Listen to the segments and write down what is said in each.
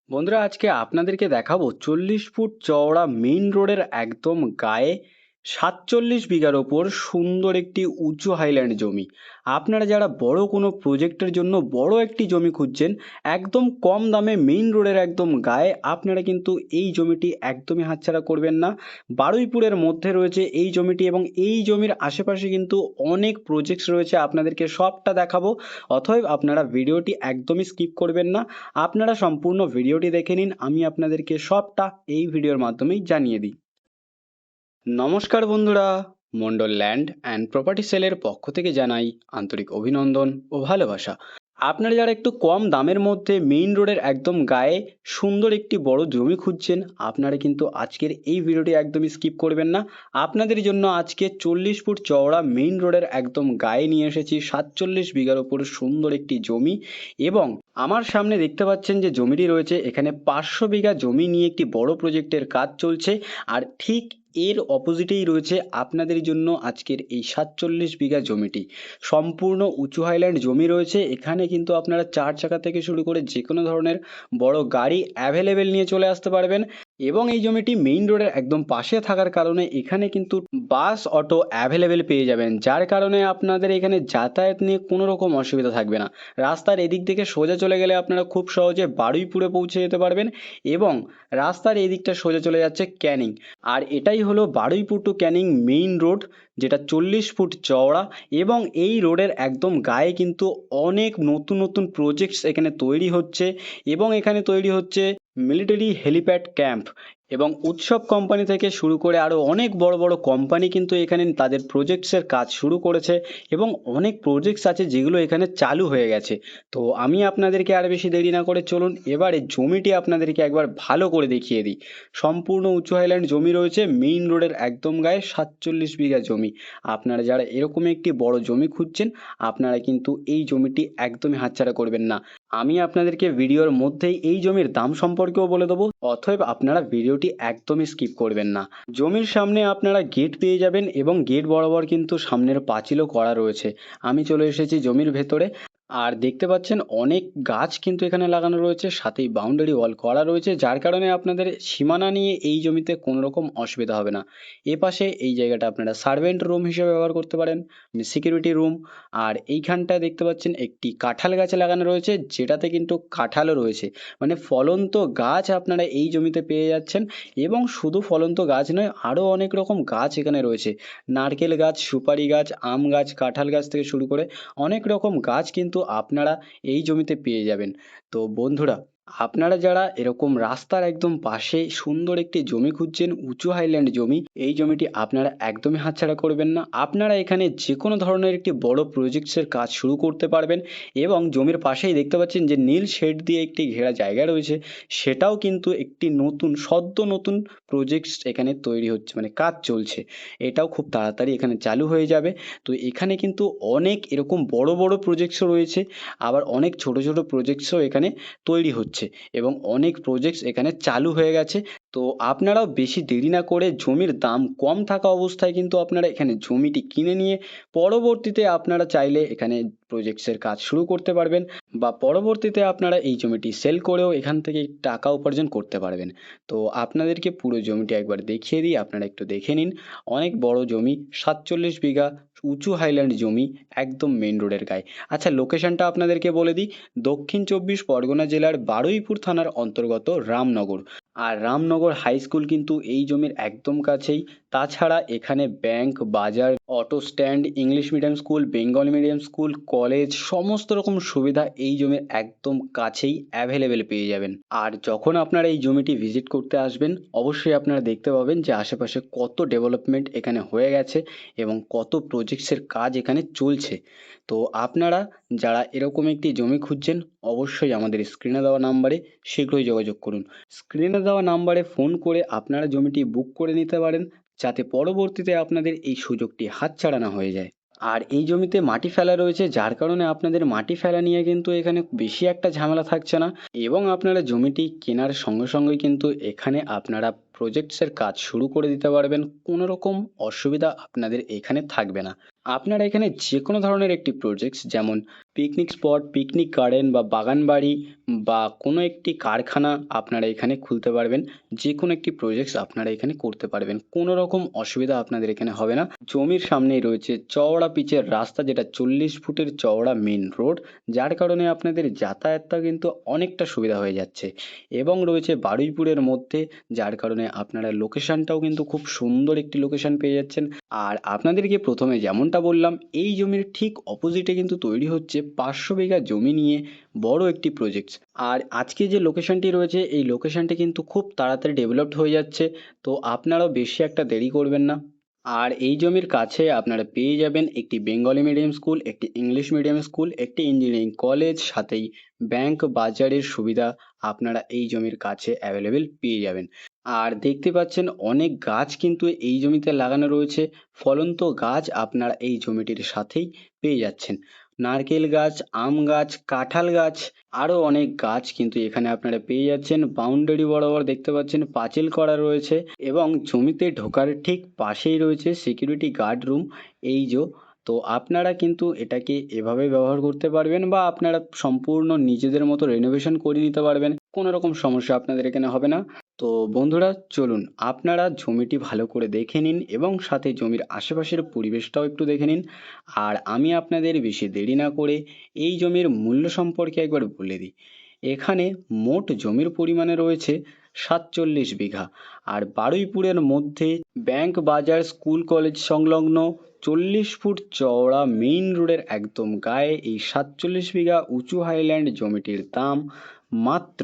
বন্ধুরা, আজকে আপনাদেরকে দেখাবো 40 ফুট চওড়া মেইন রোডের একদম গায়ে 47 বিঘার ওপর সুন্দর একটি উঁচু হাইল্যান্ড জমি। আপনারা যারা বড় কোনো প্রজেক্টের জন্য বড় একটি জমি খুঁজছেন, একদম কম দামে মেইন রোডের একদম গায়ে, আপনারা কিন্তু এই জমিটি একদমই হাতছাড়া করবেন না। বারুইপুরের মধ্যে রয়েছে এই জমিটি এবং এই জমির আশেপাশে কিন্তু অনেক প্রজেক্টস রয়েছে, আপনাদেরকে সবটা দেখাবো। অতএব আপনারা ভিডিওটি একদমই স্কিপ করবেন না, আপনারা সম্পূর্ণ ভিডিওটি দেখে নিন, আমি আপনাদেরকে সবটা এই ভিডিওর মাধ্যমেই জানিয়ে দিই। নমস্কার বন্ধুরা, মন্ডল ল্যান্ড অ্যান্ড প্রপার্টি সেলের পক্ষ থেকে জানাই আন্তরিক অভিনন্দন ও ভালোবাসা। আপনারা যারা একটু কম দামের মধ্যে মেইন রোডের একদম গায়ে সুন্দর একটি বড় জমি খুঁজছেন, আপনারা কিন্তু আজকের এই ভিডিওটি একদমই স্কিপ করবেন না। আপনাদের জন্য আজকে 40 ফুট চওড়া মেইন রোডের একদম গায়ে নিয়ে এসেছি 47 বিঘার ওপর সুন্দর একটি জমি। এবং আমার সামনে দেখতে পাচ্ছেন যে জমিটি রয়েছে, এখানে 500 বিঘা জমি নিয়ে একটি বড় প্রজেক্টের কাজ চলছে। আর ঠিক এর অপোজিটেই রয়েছে আপনাদের জন্য আজকের এই 47 বিঘা জমিটি। সম্পূর্ণ উঁচু হাইল্যান্ড জমি রয়েছে, এখানে কিন্তু আপনারা 4 চাকা থেকে শুরু করে যে কোনো ধরনের বড় গাড়ি অ্যাভেলেবেল নিয়ে চলে আসতে পারবেন। এবং এই জমিটি মেইন রোডের একদম পাশে থাকার কারণে এখানে কিন্তু বাস অটো অ্যাভেলেবেল পেয়ে যাবেন, যার কারণে আপনাদের এখানে যাতায়াত নিয়ে কোনো রকম অসুবিধা থাকবে না। রাস্তার এদিক থেকে সোজা চলে গেলে আপনারা খুব সহজে বারুইপুরে পৌঁছে যেতে পারবেন। এবং রাস্তার এই দিকটা সোজা চলে যাচ্ছে ক্যানিং। আর এটাই হলো Baruipur to Canning main road, যেটা 40 ফুট চওড়া। এবং এই রোডের একদম গায়ে কিন্তু অনেক নতুন নতুন প্রজেক্টস এখানে তৈরি হচ্ছে। এবং এখানে তৈরি হচ্ছে মিলিটারি হেলিপ্যাড ক্যাম্প। এবং উৎসব কোম্পানি থেকে শুরু করে আরও অনেক বড় বড় কোম্পানি কিন্তু এখানে তাদের প্রজেক্টসের কাজ শুরু করেছে। এবং অনেক প্রজেক্টস আছে যেগুলো এখানে চালু হয়ে গেছে। তো আমি আপনাদেরকে আর বেশি দেরি না করে চলুন এবারে জমিটি আপনাদেরকে একবার ভালো করে দেখিয়ে দিই। সম্পূর্ণ উঁচু হাইল্যান্ড জমি রয়েছে মেইন রোডের একদম গায়ে 47 বিঘা জমি। আপনারা যারা এরকম একটি বড় জমি খুঁজছেন, আপনারা কিন্তু এই জমিটি একদমই হাতছাড়া করবেন না। আমি আপনাদেরকে ভিডিওর মধ্যেই এই জমির দাম সম্পর্কেও বলে দেবো, অতএব আপনারা ভিডিওটি একদমই স্কিপ করবেন না। জমির সামনে আপনারা গেট পেয়ে যাবেন এবং গেট বরাবর কিন্তু সামনের পাঁচিলও করা রয়েছে। আমি চলে এসেছি জমির ভেতরে। আর দেখতে পাচ্ছেন অনেক গাছ কিন্তু এখানে লাগানো রয়েছে, সাথেই বাউন্ডারি ওয়াল করা রয়েছে, যার কারণে আপনাদের সীমানা নিয়ে এই জমিতে কোনো রকম অসুবিধা হবে না। এপাশে এই জায়গাটা আপনারা সার্ভেন্ট রুম হিসেবে ব্যবহার করতে পারেন, সিকিউরিটি রুম। আর এইখানটায় দেখতে পাচ্ছেন একটি কাঁঠাল গাছ লাগানো রয়েছে, যেটাতে কিন্তু কাঁঠালও রয়েছে। মানে ফলন্ত গাছ আপনারা এই জমিতে পেয়ে যাচ্ছেন। এবং শুধু ফলন্ত গাছ নয়, আরও অনেক রকম গাছ এখানে রয়েছে। নারকেল গাছ, সুপারি গাছ, আম গাছ, কাঁঠাল গাছ থেকে শুরু করে অনেক রকম গাছ কিন্তু আপনারা এই জমিতে পেয়ে যাবেন। তো বন্ধুরা, আপনারা যারা এরকম রাস্তার একদম পাশে সুন্দর একটি জমি খুঁজছেন, উঁচু হাইল্যান্ড জমি, এই জমিটি আপনারা একদমই হাতছাড়া করবেন না। আপনারা এখানে যে কোনো ধরনের একটি বড় প্রজেক্টসের কাজ শুরু করতে পারবেন। এবং জমির পাশেই দেখতে পাচ্ছেন যে নীল শেড দিয়ে একটি ঘেরা জায়গা রয়েছে, সেটাও কিন্তু একটি নতুন সদ্য নতুন প্রজেক্টস এখানে তৈরি হচ্ছে, মানে কাজ চলছে। এটাও খুব তাড়াতাড়ি এখানে চালু হয়ে যাবে। তো এখানে কিন্তু অনেক এরকম বড় বড় প্রজেক্টসও রয়েছে, আবার অনেক ছোট ছোট প্রজেক্টসও এখানে তৈরি হচ্ছে। এবং অনেক প্রজেক্টস এখানে চালু হয়ে গেছে। তো আপনারাও বেশি দেরি না করে, জমির দাম কম থাকা অবস্থায় কিন্তু আপনারা এখানে জমিটি কিনে নিয়ে পরবর্তীতে আপনারা চাইলে এখানে প্রজেক্টসের কাজ শুরু করতে পারবেন। বা পরবর্তীতে আপনারা এই জমিটি সেল করেও এখান থেকে টাকা উপার্জন করতে পারবেন। তো আপনাদেরকে পুরো জমিটি একবার দেখিয়ে দিই, আপনারা একটু দেখে নিন। অনেক বড় জমি, 47 বিঘা উঁচু হাইল্যান্ড জমি, একদম মেন রোডের গায়ে। আচ্ছা, লোকেশনটা আপনাদেরকে বলে দিই। দক্ষিণ চব্বিশ পরগনা জেলার বারুইপুর থানার অন্তর্গত রামনগর। আর রামনগর হাই স্কুল কিন্তু এই জমির একদম কাছেই। তাছাড়া এখানে ব্যাংক, বাজার, auto stand, English medium school, Bengali medium school, college, সমস্ত রকম সুবিধা এই জমির একদম কাছেই অ্যাভেলেবেল পেয়ে যাবেন। আর যখন আপনারা এই জমিটি ভিজিট করতে আসবেন, অবশ্যই আপনারা দেখতে পাবেন যে আশেপাশে কত ডেভেলপমেন্ট এখানে হয়ে গেছে এবং কত প্রজেক্টসের কাজ এখানে চলছে। তো আপনারা যারা এরকম একটি জমি খুঁজছেন, অবশ্যই আমাদের স্ক্রিনে দেওয়া নাম্বারে শীঘ্রই যোগাযোগ করুন। স্ক্রিনে দেওয়া নাম্বারে ফোন করে আপনারা জমিটি বুক করে নিতে পারেন, যাতে পরবর্তীতে আপনাদের এই সুযোগটি হাতছাড়া না হয়ে যায়। আর এই জমিতে মাটি ফেলা রয়েছে, যার কারণে আপনাদের মাটি ফেলা নিয়ে কিন্তু এখানে বেশি একটা ঝামেলা থাকছে না। এবং আপনারা জমিটি কেনার সঙ্গে সঙ্গে কিন্তু এখানে আপনারা প্রজেক্টসের কাজ শুরু করে দিতে পারবেন, কোনো রকম অসুবিধা আপনাদের এখানে থাকবে না। আপনারা এখানে যে কোনো ধরনের একটি প্রজেক্টস, যেমন পিকনিক স্পট, পিকনিক গার্ডেন বা বাগান বাড়ি বা কোনো একটি কারখানা আপনারা এখানে খুলতে পারবেন। যে কোনো একটি প্রজেক্টস আপনারা এখানে করতে পারবেন, কোনো রকম অসুবিধা আপনাদের এখানে হবে না। জমির সামনেই রয়েছে চওড়া পিচের রাস্তা, যেটা 40 ফুটের চওড়া মেন রোড, যার কারণে আপনাদের যাতায়াতটা কিন্তু অনেকটা সুবিধা হয়ে যাচ্ছে। এবং রয়েছে বারুইপুরের মধ্যে, যার কারণে আপনারা লোকেশনটাও কিন্তু খুব সুন্দর একটি লোকেশন পেয়ে যাচ্ছেন। আর আপনাদেরকে প্রথমে যেমনটা বললাম, এই জমির ঠিক অপোজিটে কিন্তু তৈরি হচ্ছে 500 বিঘা জমি নিয়ে বড় একটি প্রজেক্ট। আর আজকে যে লোকেশনটি রয়েছে, এই লোকেশনটি কিন্তু খুব তাড়াতাড়ি ডেভেলপড হয়ে যাচ্ছে, তো আপনারাও বেশি একটা দেরি করবেন না। আর এই জমির কাছে আপনারা পেয়ে যাবেন একটি বেঙ্গলি মিডিয়াম স্কুল, একটি ইংলিশ মিডিয়াম স্কুল, একটি ইঞ্জিনিয়ারিং কলেজ, সাথেই ব্যাংক বাজারের সুবিধা আপনারা এই জমির কাছে অ্যাভেলেবেল পেয়ে যাবেন। আর দেখতে পাচ্ছেন অনেক গাছ কিন্তু এই জমিতে লাগানো রয়েছে, ফলন্ত গাছ আপনারা এই জমিটির সাথেই পেয়ে যাচ্ছেন। নারকেল গাছ, আম গাছ, কাঁঠাল গাছ, আরও অনেক গাছ কিন্তু এখানে আপনারা পেয়ে যাচ্ছেন। বাউন্ডারি বরাবর দেখতে পাচ্ছেন পাঁচিল করা রয়েছে, এবং জমিতে ঢোকার ঠিক পাশেই রয়েছে সিকিউরিটি গার্ড রুম। এই যে, তো আপনারা কিন্তু এটাকে এভাবে ব্যবহার করতে পারবেন, বা আপনারা সম্পূর্ণ নিজেদের মতো রেনোভেশন করে নিতে পারবেন, কোনো রকম সমস্যা আপনাদের এখানে হবে না। তো বন্ধুরা, চলুন আপনারা জমিটি ভালো করে দেখে নিন, এবং সাথে জমির আশেপাশের পরিবেশটাও একটু দেখে নিন। আর আমি আপনাদের বেশি দেরি না করে এই জমির মূল্য সম্পর্কে একবার বলে দিই। এখানে মোট জমির পরিমাণে রয়েছে 47 বিঘা। আর বারুইপুরের মধ্যে ব্যাংক বাজার স্কুল কলেজ সংলগ্ন 40 ফুট চওড়া মেইন রোডের একদম গায়ে এই 47 বিঘা উঁচু হাইল্যান্ড জমিটির দাম মাত্র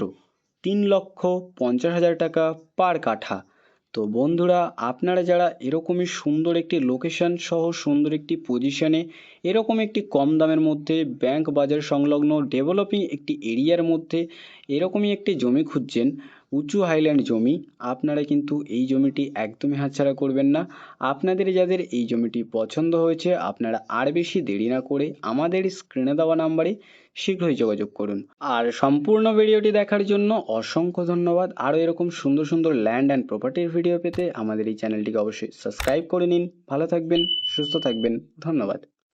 3,50,000 টাকা পার কাঠা। তো বন্ধুরা, আপনারা যারা এরকমই সুন্দর একটি লোকেশন সহ সুন্দর একটি পজিশনে, এরকম একটি কম দামের মধ্যে ব্যাংক বাজার সংলগ্ন ডেভেলপিং একটি এরিয়ার মধ্যে এরকমই একটি জমি খুঁজছেন, উঁচু হাইল্যান্ড জমি, আপনারা কিন্তু এই জমিটি একদমই হাতছাড়া করবেন না। আপনাদের যাদের এই জমিটি পছন্দ হয়েছে, আপনারা আর বেশি দেরি না করে আমাদের স্ক্রিনে দেওয়া নাম্বারে শীঘ্রই যোগাযোগ করুন। আর সম্পূর্ণ ভিডিওটি দেখার জন্য অসংখ্য ধন্যবাদ। আরও এরকম সুন্দর সুন্দর ল্যান্ড অ্যান্ড প্রপার্টির ভিডিও পেতে আমাদের এই চ্যানেলটিকে অবশ্যই সাবস্ক্রাইব করে নিন। ভালো থাকবেন, সুস্থ থাকবেন, ধন্যবাদ।